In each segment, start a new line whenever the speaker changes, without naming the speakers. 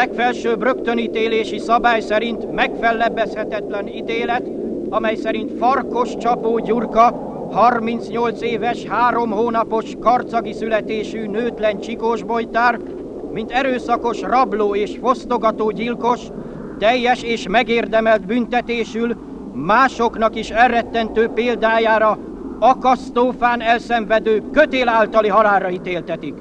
legfelsőbb rögtönítélési szabály szerint megfellebbezhetetlen ítélet, amely szerint Farkas Csapó Gyurka, 38 éves, 3 hónapos, karcagi születésű nőtlen csikósbojtár, mint erőszakos rabló és fosztogató gyilkos, teljes és megérdemelt büntetésül másoknak is elrettentő példájára akasztófán elszenvedő kötél általi halálra ítéltetik.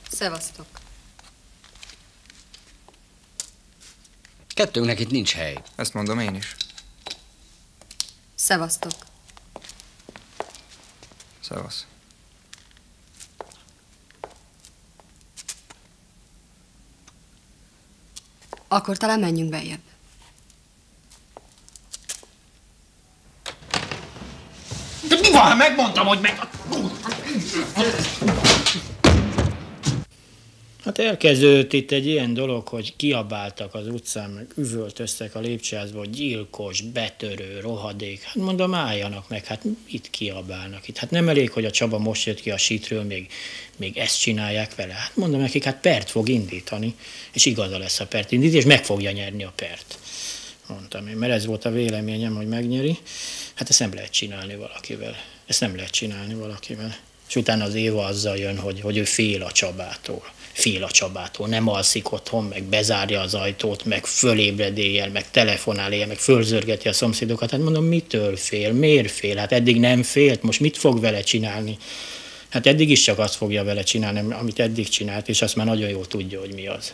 Szevasztok.
Kettőnknek itt nincs hely.
Ezt mondom én is.
Szevasztok.
Szevasz.
Akkor talán menjünk beljebb.
De mi van? Megmondtam, hogy meg...
Hát elkezdődött itt egy ilyen dolog, hogy kiabáltak az utcán, meg üvöltöztek a lépcsőházba, hogy gyilkos, betörő, rohadék. Hát mondom, álljanak meg, hát mit kiabálnak itt? Hát nem elég, hogy a Csaba most jött ki a sítről, még ezt csinálják vele. Hát mondom nekik, hát pert fog indítani, és igaza lesz a pert indít, és meg fogja nyerni a pert. Mondtam én, mert ez volt a véleményem, hogy megnyeri. Hát ezt nem lehet csinálni valakivel. Ezt nem lehet csinálni valakivel. És utána az Éva azzal jön, hogy ő fél a Csabától. Fél a Csabától, nem alszik otthon, meg bezárja az ajtót, meg fölébred éjjel, meg telefonál éjjel, meg fölzörgeti a szomszédokat. Hát mondom, mitől fél? Miért fél? Hát eddig nem félt, most mit fog vele csinálni? Hát eddig is csak azt fogja vele csinálni, amit eddig csinált, és azt már nagyon jól tudja, hogy mi az.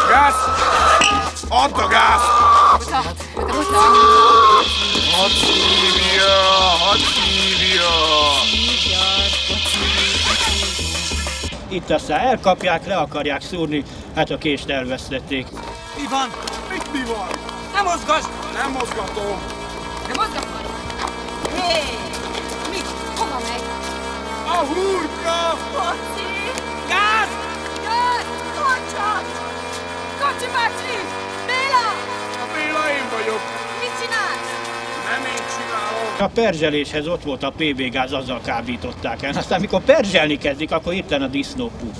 Gáz! Add a gáz! Hadd szívja!
Itt aztán elkapják, le akarják szúrni, hát a kést elvesztették.
Mi van? Mi van? Nem mozgass!
Nem mozgatom!
Nem mozgatod? Hé! Mit? Hova megy?
A hurka!
Kocsi!
Gáz!
Gáz! Kocsa! Kocsi bácsi! Béla!
A Béla én vagyok!
Mit csinálsz?
Nem én csinálom!
A perzseléshez ott volt a PB gáz, azzal kábították el. Aztán amikor perzselni kezdik, akkor hirtelen a disznó puff.